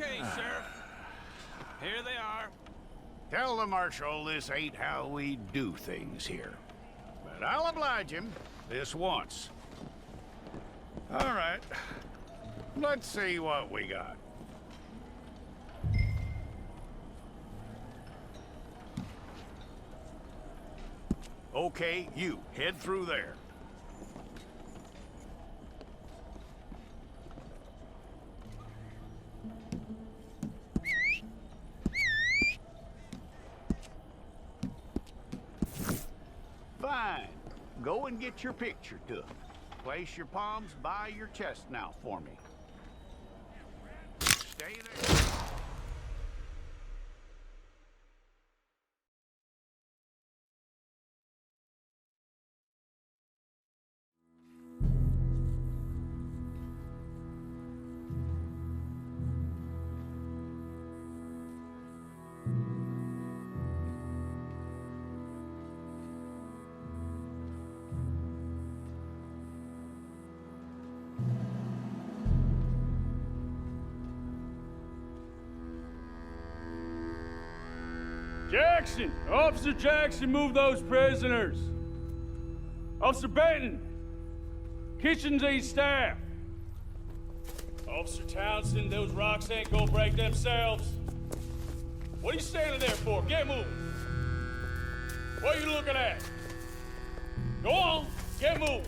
Okay, Sheriff. Here they are. Tell the Marshal this ain't how we do things here. But I'll oblige him this once. All right. Let's see what we got. Okay, you, head through there. Fine. Go and get your picture took. Place your palms by your chest now for me. Stay there. Jackson! Officer Jackson, move those prisoners! Officer Benton! Kitchens aid staff! Officer Townsend, those rocks ain't gonna break themselves. What are you standing there for? Get moving! What are you looking at? Go on, get moving!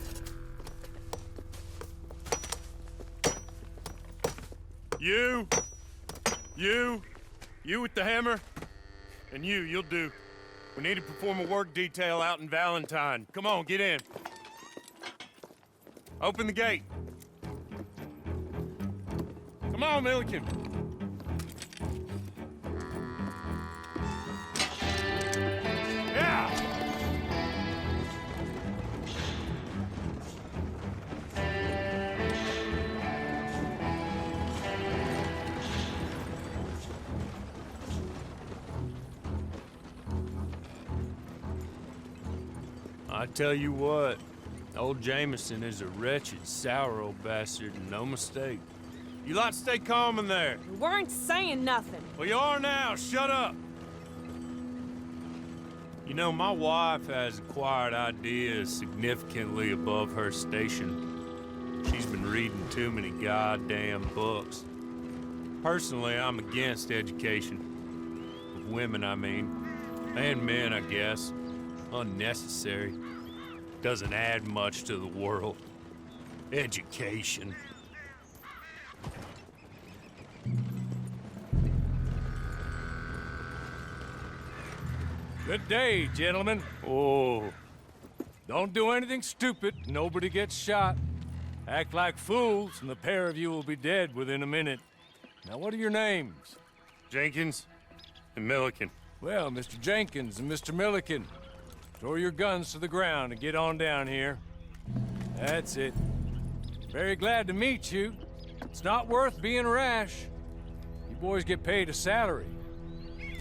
You with the hammer? And you'll do. We need to perform a work detail out in Valentine. Come on, get in. Open the gate. Come on, Milliken. Yeah! I tell you what, old Jameson is a wretched, sour old bastard, and no mistake. You lot stay calm in there. We weren't saying nothing. Well, you are now. Shut up. You know, my wife has acquired ideas significantly above her station. She's been reading too many goddamn books. Personally, I'm against education. Of women, I mean. And men, I guess. Unnecessary. Doesn't add much to the world. Education. Good day, gentlemen. Oh. Don't do anything stupid. Nobody gets shot. Act like fools, and the pair of you will be dead within a minute. Now, what are your names? Jenkins and Milliken. Well, Mr. Jenkins and Mr. Milliken, throw your guns to the ground and get on down here. That's it. Very glad to meet you. It's not worth being rash. You boys get paid a salary.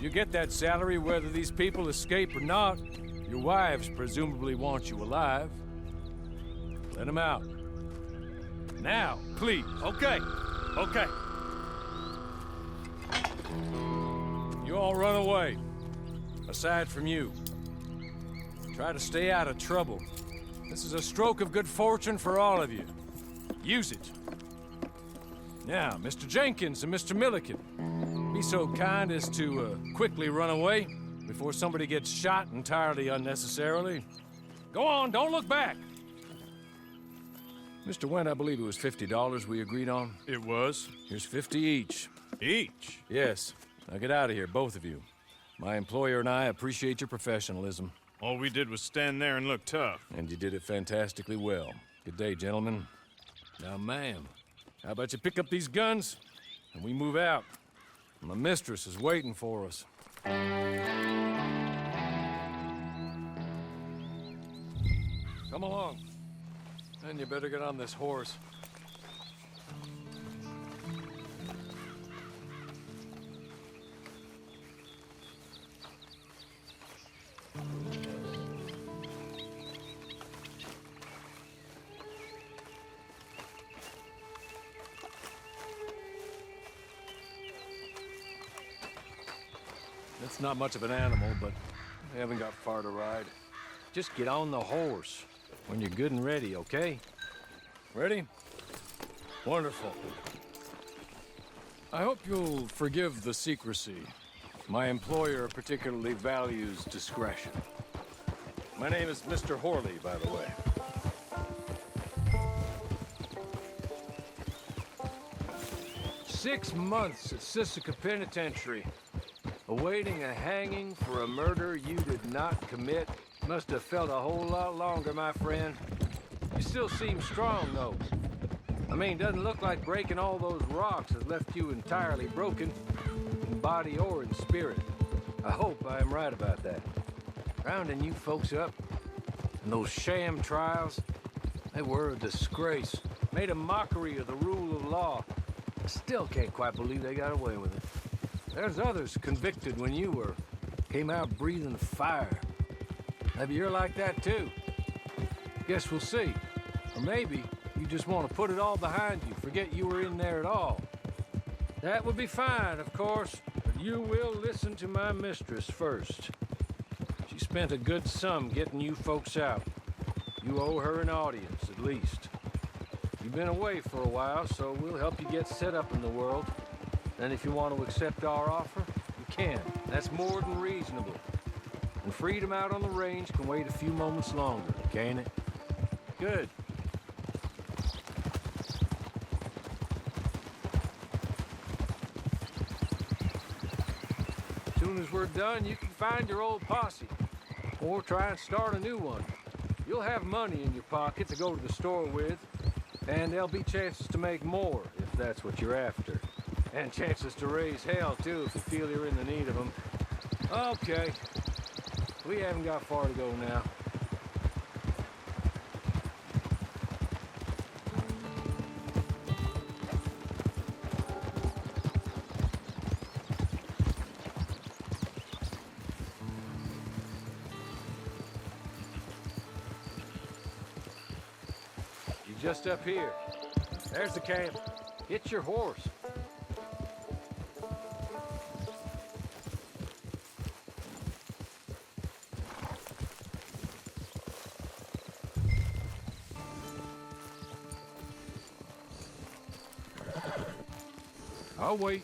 You get that salary whether these people escape or not. Your wives presumably want you alive. Let them out. Now, please. Okay. Okay. You all run away. Aside from you. Try to stay out of trouble. This is a stroke of good fortune for all of you. Use it. Now, Mr. Jenkins and Mr. Milliken, be so kind as to quickly run away before somebody gets shot entirely unnecessarily. Go on, don't look back. Mr. Wendt, I believe it was $50 we agreed on. It was. Here's 50 each. Each? Yes. Now get out of here, both of you. My employer and I appreciate your professionalism. All we did was stand there and look tough. And you did it fantastically well. Good day, gentlemen. Now, ma'am, how about you pick up these guns and we move out? My mistress is waiting for us. Come along. And you better get on this horse. It's not much of an animal, but we haven't got far to ride. Just get on the horse when you're good and ready, okay? Ready? Wonderful. I hope you'll forgive the secrecy. My employer particularly values discretion. My name is Mr. Horley, by the way. "6 months at Sisika Penitentiary, awaiting a hanging for a murder you did not commit. Must have felt a whole lot longer, my friend. You still seem strong, though. I mean, doesn't look like breaking all those rocks has left you entirely broken, in body or in spirit. I hope I am right about that. Rounding you folks up, and those sham trials, they were a disgrace. Made a mockery of the rule of law. I still can't quite believe they got away with it. There's others convicted when you were. Came out breathing fire. Maybe you're like that too. Guess we'll see. Or maybe you just want to put it all behind you, forget you were in there at all. That would be fine, of course, but you will listen to my mistress first. She spent a good sum getting you folks out. You owe her an audience, at least. You've been away for a while, so we'll help you get set up in the world. And if you want to accept our offer, you can. That's more than reasonable. And freedom out on the range can wait a few moments longer, can't it? Good. As soon as we're done, you can find your old posse. Or try and start a new one. You'll have money in your pocket to go to the store with. And there'll be chances to make more, if that's what you're after. And chances to raise hell, too, if you feel you're in the need of them. Okay. We haven't got far to go now. You're just up here. There's the camp. Hit your horse. I'll wait.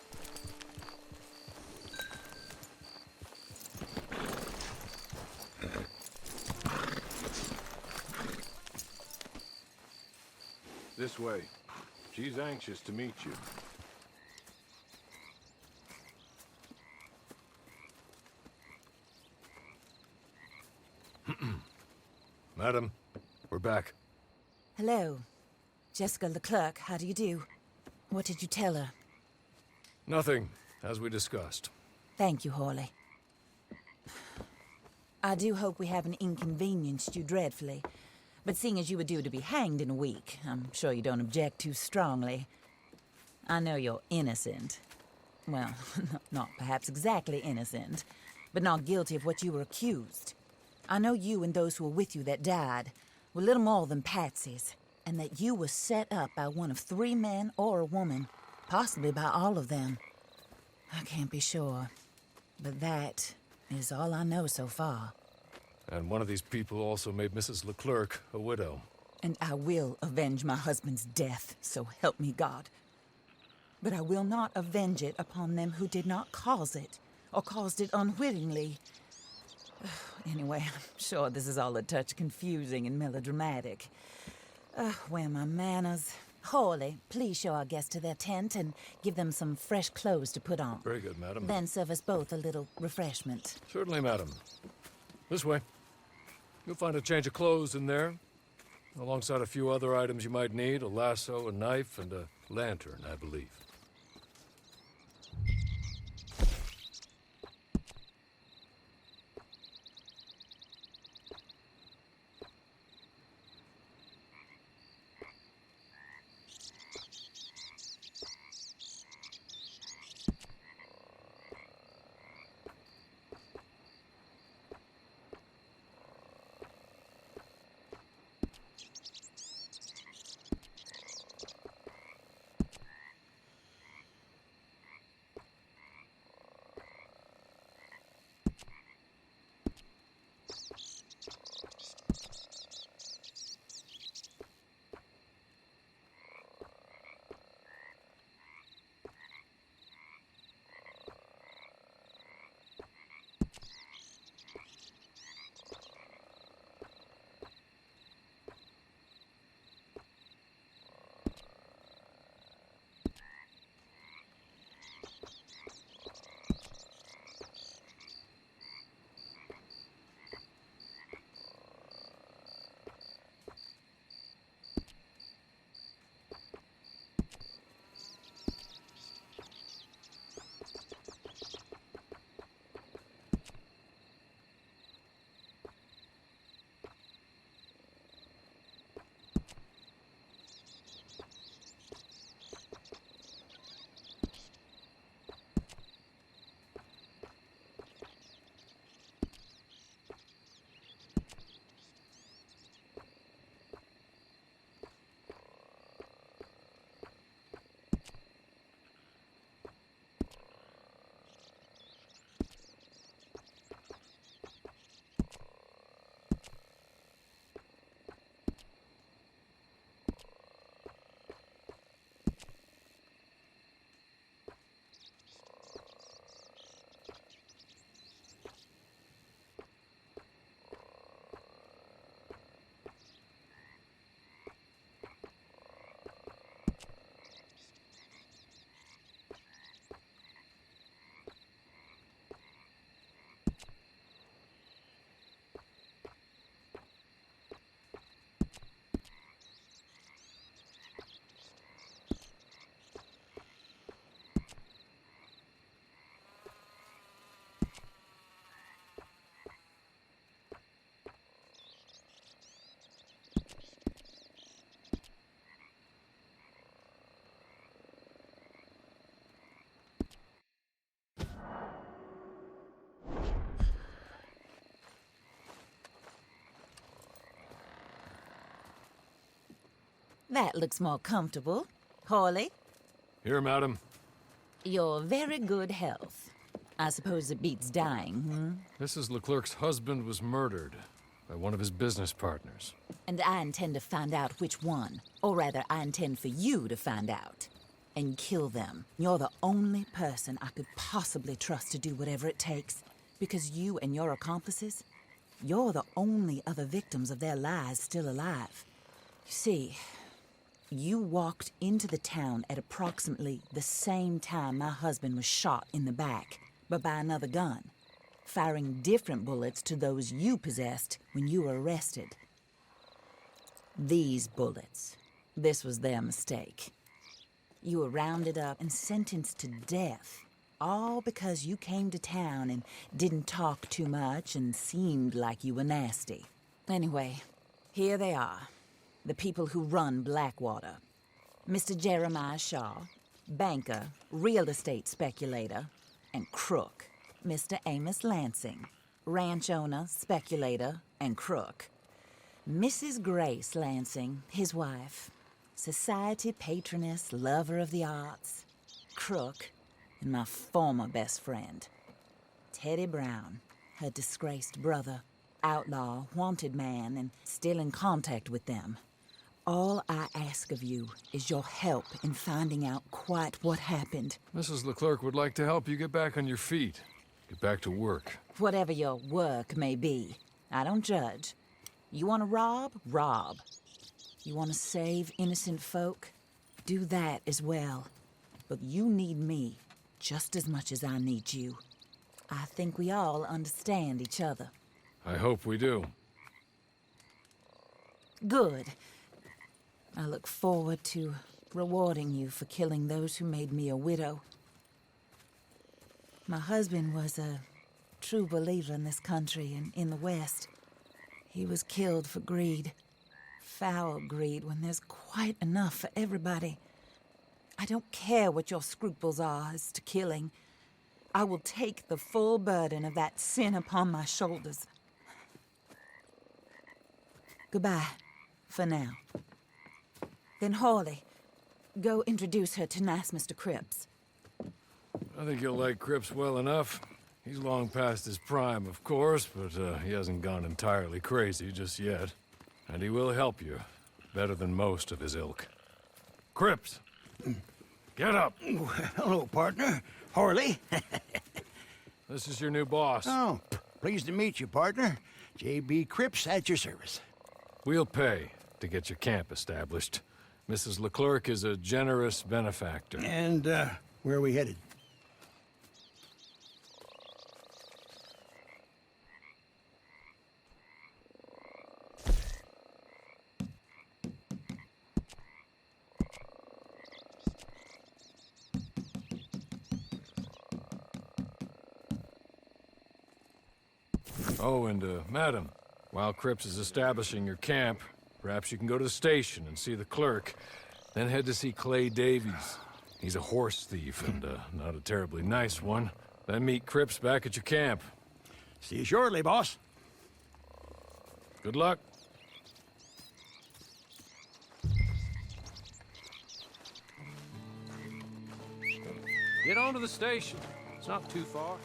This way. She's anxious to meet you. Madam, we're back. Hello. Jessica Leclerc, how do you do? What did you tell her? Nothing, as we discussed. Thank you, Horley. I do hope we haven't inconvenienced you dreadfully. But seeing as you were due to be hanged in a week, I'm sure you don't object too strongly. I know you're innocent. Well, not perhaps exactly innocent, but not guilty of what you were accused. I know you and those who were with you that died were little more than patsies, and that you were set up by one of 3 men or a woman, possibly by all of them. I can't be sure, but that is all I know so far. And one of these people also made Mrs. Leclerc a widow. And I will avenge my husband's death, so help me God. But I will not avenge it upon them who did not cause it, or caused it unwittingly. Anyway, I'm sure this is all a touch confusing and melodramatic. Where are my manners? Horley, please show our guests to their tent and give them some fresh clothes to put on. Very good, madam. Then serve us both a little refreshment. Certainly, madam. This way. You'll find a change of clothes in there, alongside a few other items you might need, a lasso, a knife, and a lantern, I believe. That looks more comfortable. Hawley, Here, madam. your very good health. I suppose it beats dying, Mrs. Leclerc's husband was murdered by one of his business partners. And I intend to find out which one. Or rather, I intend for you to find out. And kill them. You're the only person I could possibly trust to do whatever it takes. Because you and your accomplices, you're the only other victims of their lies still alive. You see, you walked into the town at approximately the same time my husband was shot in the back, but by another gun, firing different bullets to those you possessed when you were arrested. These bullets, this was their mistake. You were rounded up and sentenced to death, all because you came to town and didn't talk too much and seemed like you were nasty. Anyway, here they are, the people who run Blackwater. Mr. Jeremiah Shaw, banker, real estate speculator, and crook. Mr. Amos Lansing, ranch owner, speculator, and crook. Mrs. Grace Lansing, his wife, society patroness, lover of the arts, crook, and my former best friend, Teddy Brown, her disgraced brother, outlaw, wanted man, and still in contact with them. All I ask of you is your help in finding out quite what happened. Mrs. Leclerc would like to help you get back on your feet. Get back to work. Whatever your work may be, I don't judge. You want to rob? Rob. You want to save innocent folk? Do that as well. But you need me just as much as I need you. I think we all understand each other. I hope we do. Good. I look forward to rewarding you for killing those who made me a widow. My husband was a true believer in this country and in the West. He was killed for greed. Foul greed when there's quite enough for everybody. I don't care what your scruples are as to killing. I will take the full burden of that sin upon my shoulders. Goodbye, for now. Then Hawley, go introduce her to nice Mr. Cripps. I think you'll like Cripps well enough. He's long past his prime, of course, but he hasn't gone entirely crazy just yet. And he will help you, better than most of his ilk. Cripps! Get up! Hello, partner. Hawley. This is your new boss. Oh, pleased to meet you, partner. J.B. Cripps at your service. We'll pay to get your camp established. Mrs. Leclerc is a generous benefactor. And, where are we headed? Oh, and, madam, while Cripps is establishing your camp, perhaps you can go to the station and see the clerk, then head to see Clay Davies. He's a horse thief, and, not a terribly nice one. Then meet Cripps back at your camp. See you shortly, boss. Good luck. Get on to the station. It's not too far.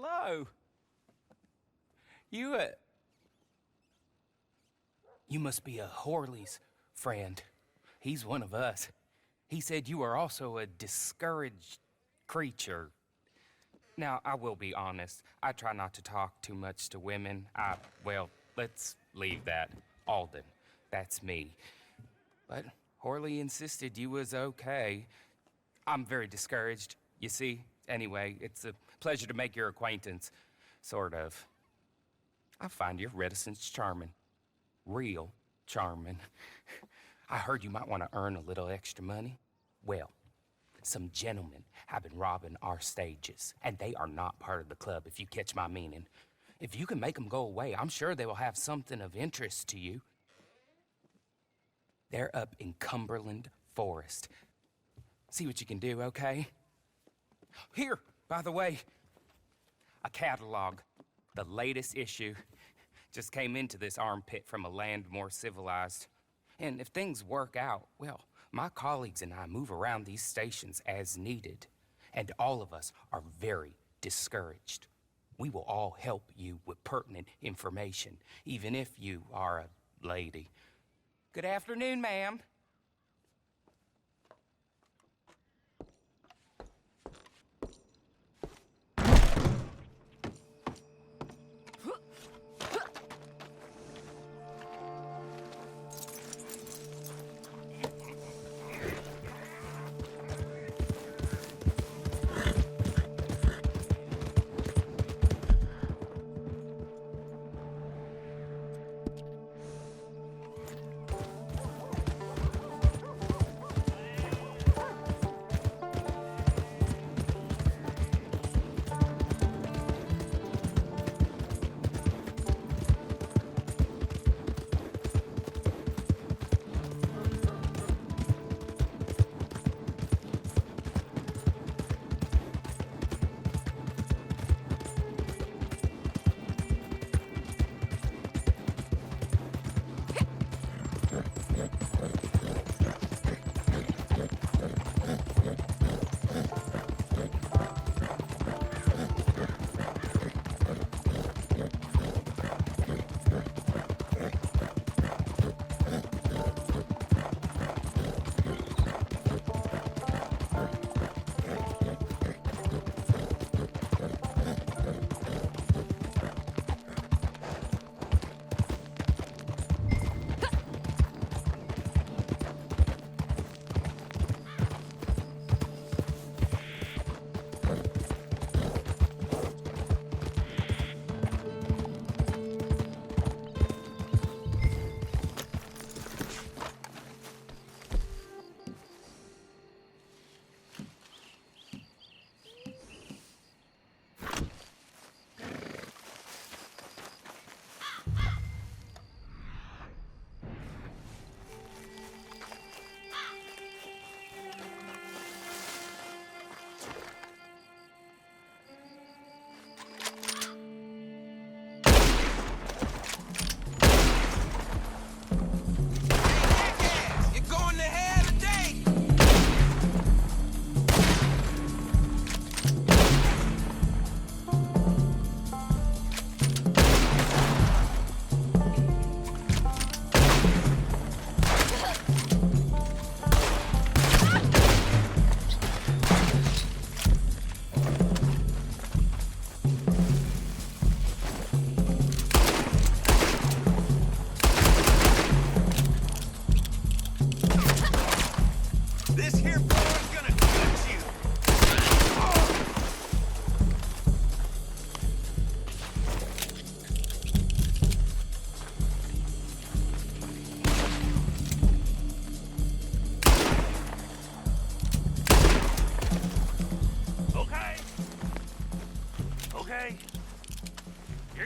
hello. You must be a Horley's friend. He's one of us. He said you are also a discouraged creature. Now, I will be honest. I try not to talk too much to women. Well, let's leave that. Alden, that's me. But Horley insisted you was okay. I'm very discouraged, you see. Anyway, it's a pleasure to make your acquaintance. Sort of. I find your reticence charming. Real charming. I heard you might want to earn a little extra money. Well, some gentlemen have been robbing our stages, and they are not part of the club, if you catch my meaning. If you can make them go away, I'm sure they will have something of interest to you. They're up in Cumberland Forest. See what you can do, okay? Here, by the way, a catalog. The latest issue just came into this armpit from a land more civilized. And if things work out, well, my colleagues and I move around these stations as needed. And all of us are very discouraged. We will all help you with pertinent information, even if you are a lady. Good afternoon, ma'am.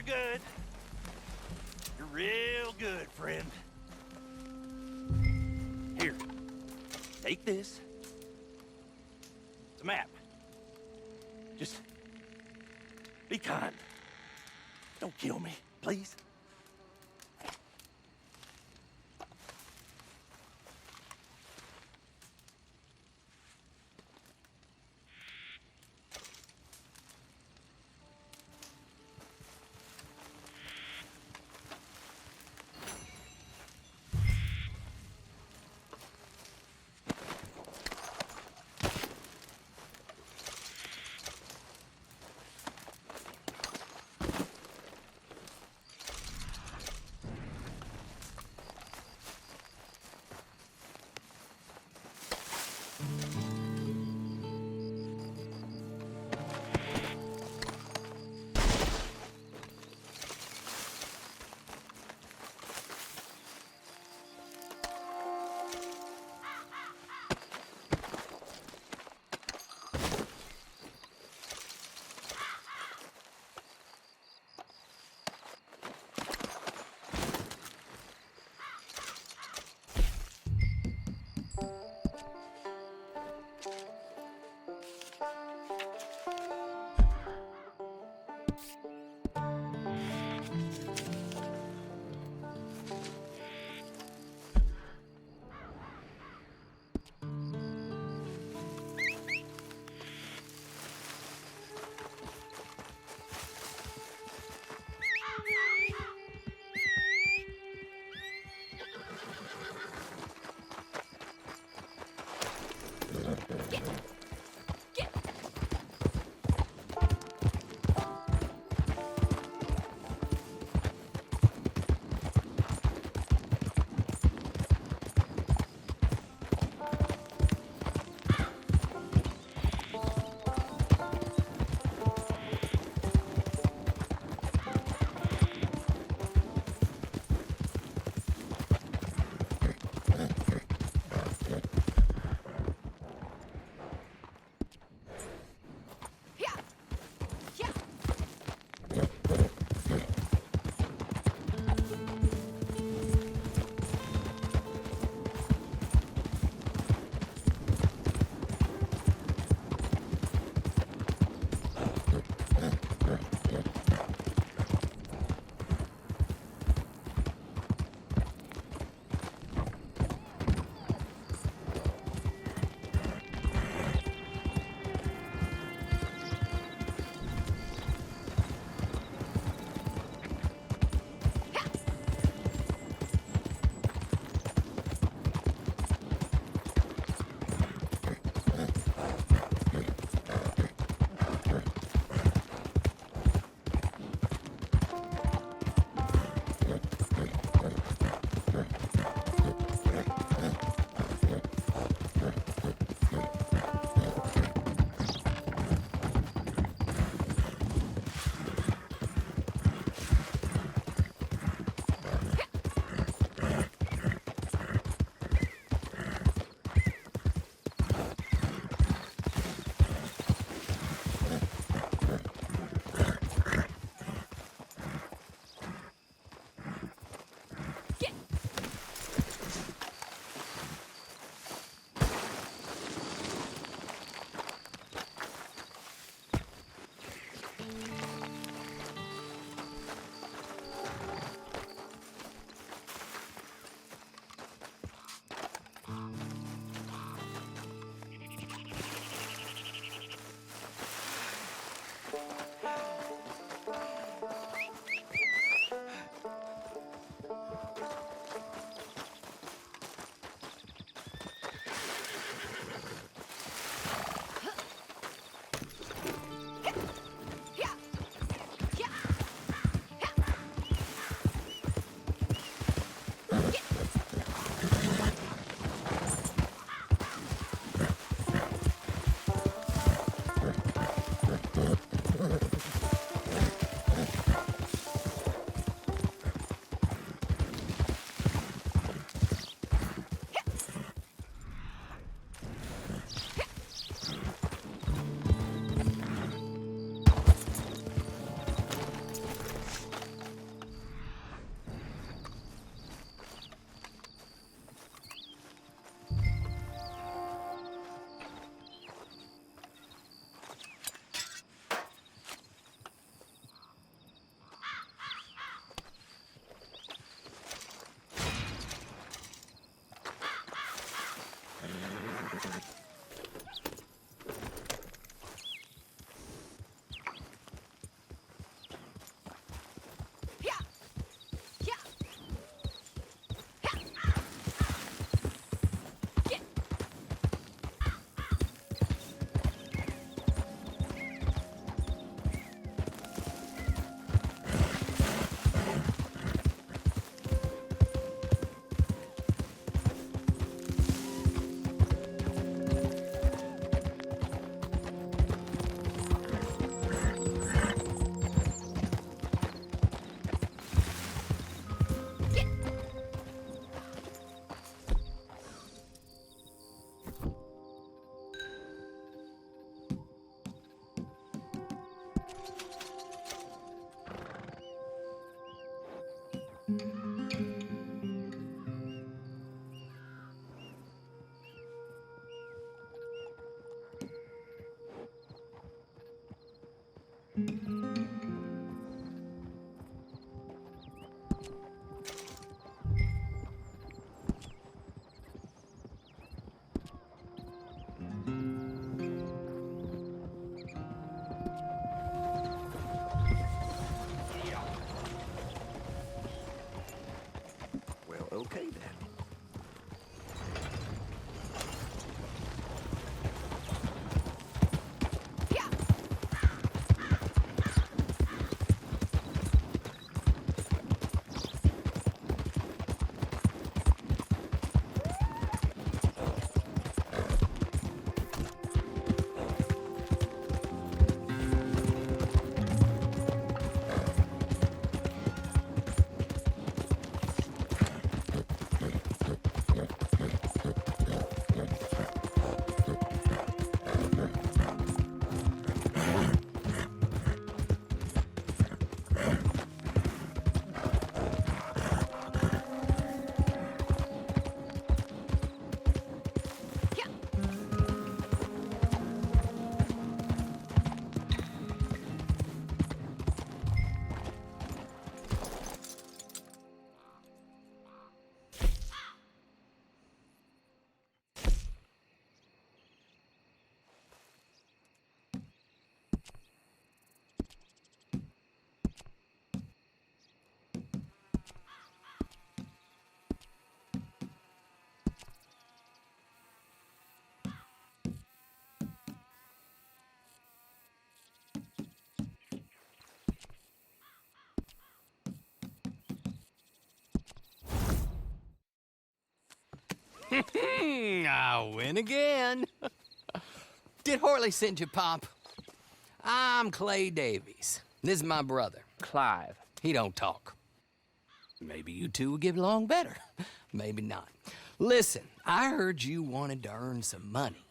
good. You're real good, friend. Here, take this. It's a map. Just be kind. Don't kill me, please. I win again. Did Horley send you, Pop? I'm Clay Davies. This is my brother, Clive. He don't talk. Maybe you two will get along better. Maybe not. Listen, I heard you wanted to earn some money.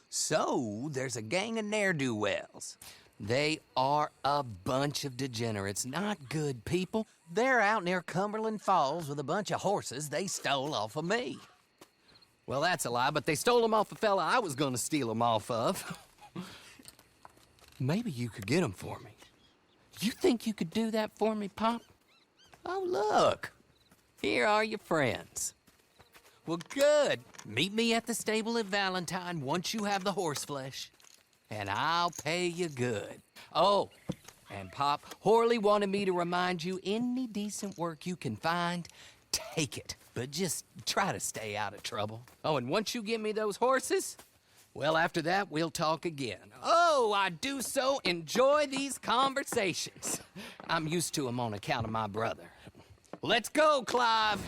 So, there's a gang of ne'er-do-wells. They are a bunch of degenerates, not good people. They're out near Cumberland Falls with a bunch of horses they stole off of me. Well, that's a lie, but they stole them off a fella I was gonna steal them off of. Maybe you could get them for me. You think you could do that for me, Pop? Oh, look. Here are your friends. Well, good. Meet me at the stable at Valentine once you have the horse flesh. And I'll pay you good. Oh, and Pop, Horley wanted me to remind you, any decent work you can find, take it. But just try to stay out of trouble. Oh, and once you give me those horses, well, after that, we'll talk again. Oh, I do so enjoy these conversations. I'm used to them on account of my brother. Let's go, Clive.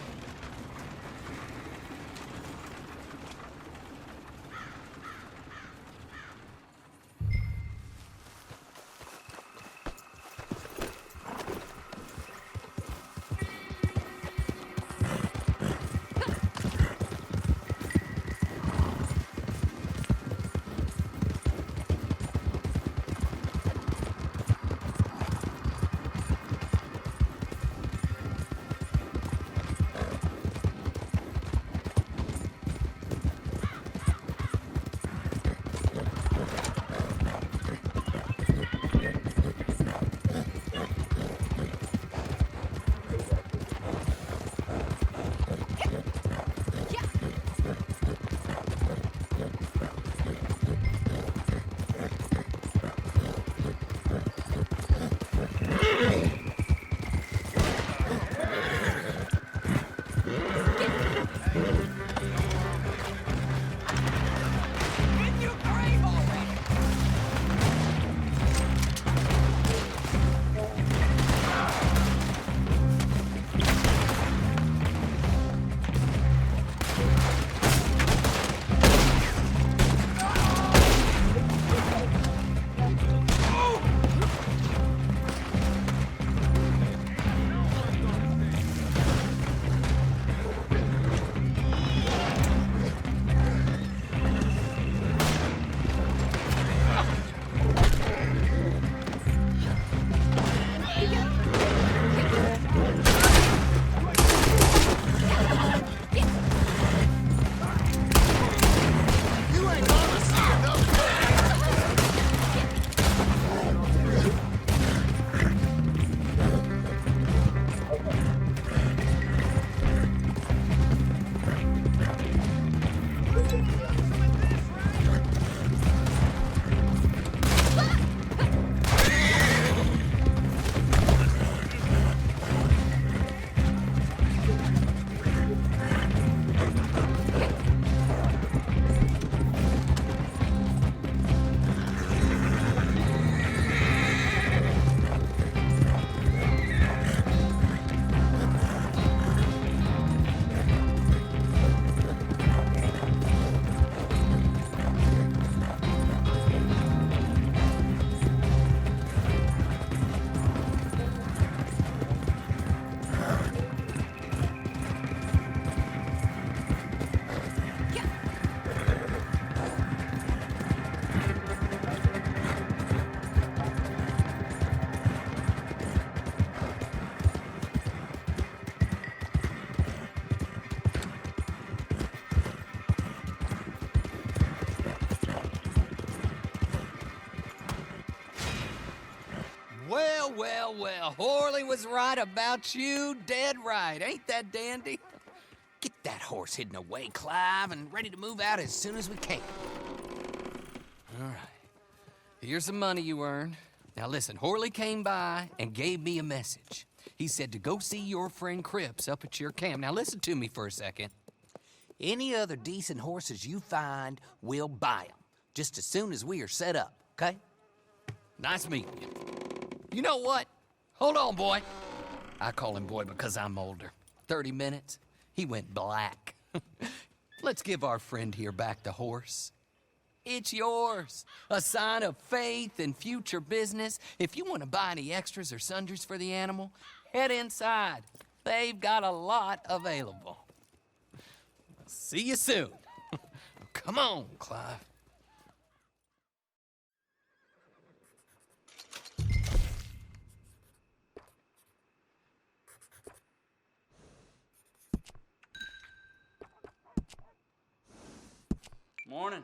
Well, Horley was right about you, dead right. Ain't that dandy? Get that horse hidden away, Clive, and ready to move out as soon as we can. All right. Here's the money you earned. Now listen, Horley came by and gave me a message. He said to go see your friend Cripps up at your camp. Now listen to me for a second. Any other decent horses you find, we'll buy them. Just as soon as we are set up, okay? Nice meeting you. You know what? Hold on, boy. I call him boy because I'm older. 30 minutes, he went black. let's give our friend here back the horse. It's yours. A sign of faith and future business. If you want to buy any extras or sundries for the animal, head inside. They've got a lot available. See you soon. Come on, Clive. Morning.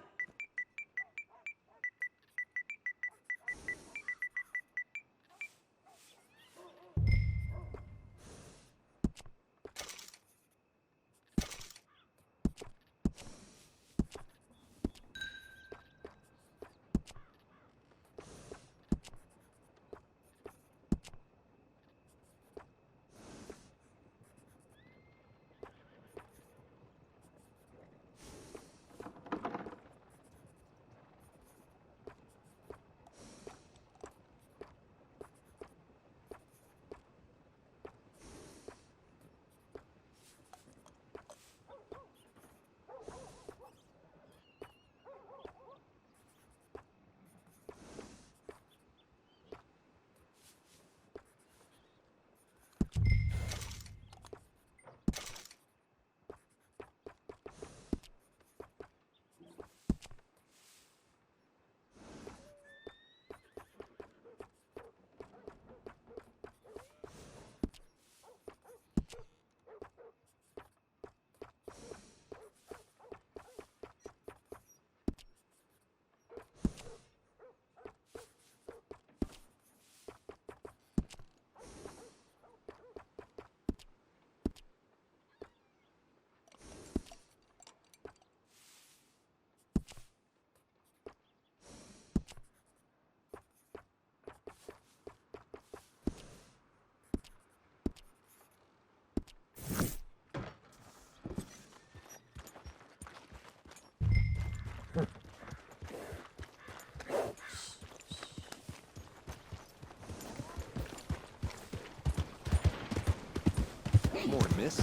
Morning, miss.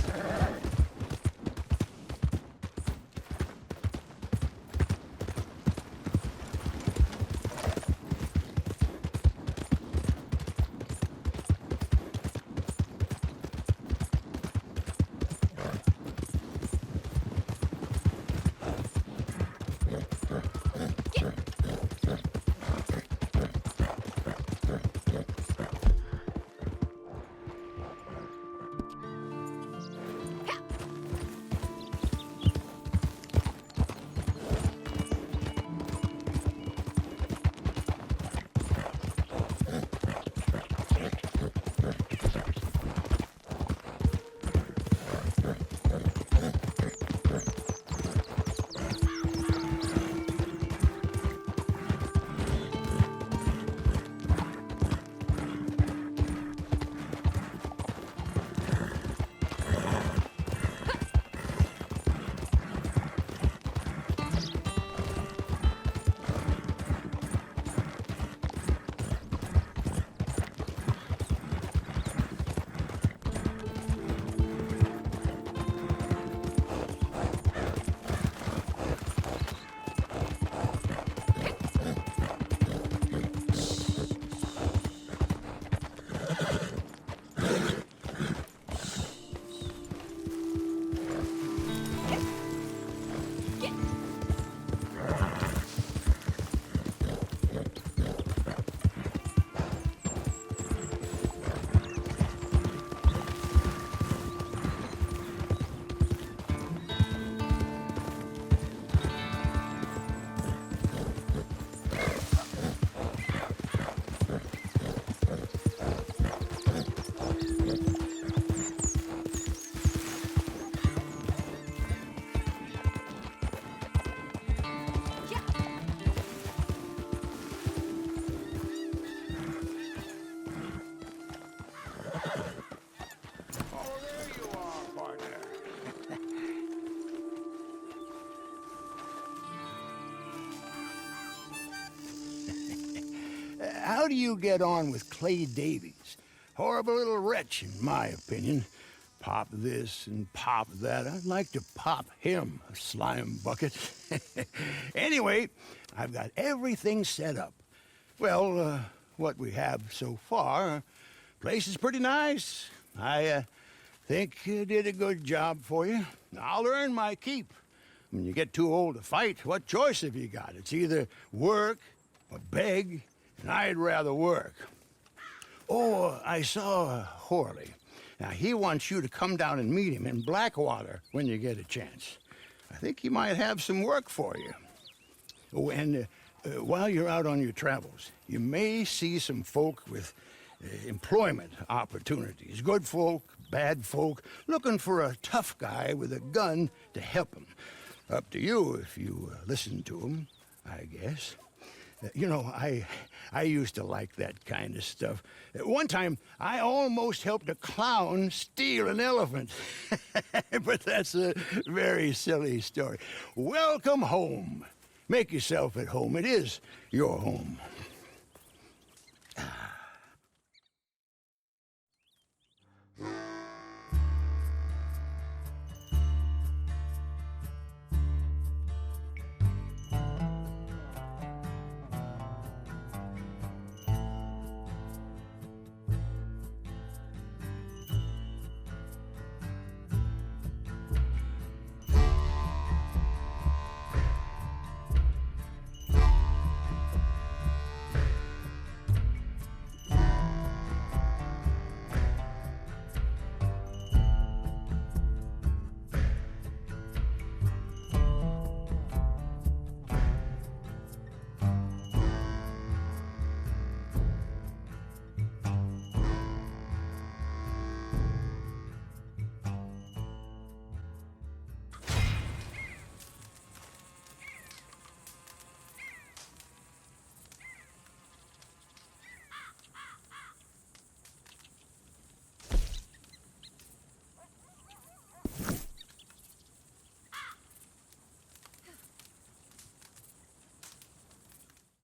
How do you get on with Clay Davies? Horrible little wretch, in my opinion. pop this and pop that. I'd like to pop him, a slime bucket. Anyway, I've got everything set up. Well, what we have so far, place is pretty nice. I think you did a good job for you. I'll earn my keep. When you get too old to fight, what choice have you got? It's either work or beg, and I'd rather work. Oh, I saw Horley. Now, he wants you to come down and meet him in Blackwater when you get a chance. I think he might have some work for you. Oh, and while you're out on your travels, you may see some folk with employment opportunities. Good folk, bad folk, looking for a tough guy with a gun to help them. Up to you if you listen to them, I guess. You know, I used to like that kind of stuff. One time, I almost helped a clown steal an elephant. But that's a very silly story. Welcome home. Make yourself at home. It is your home.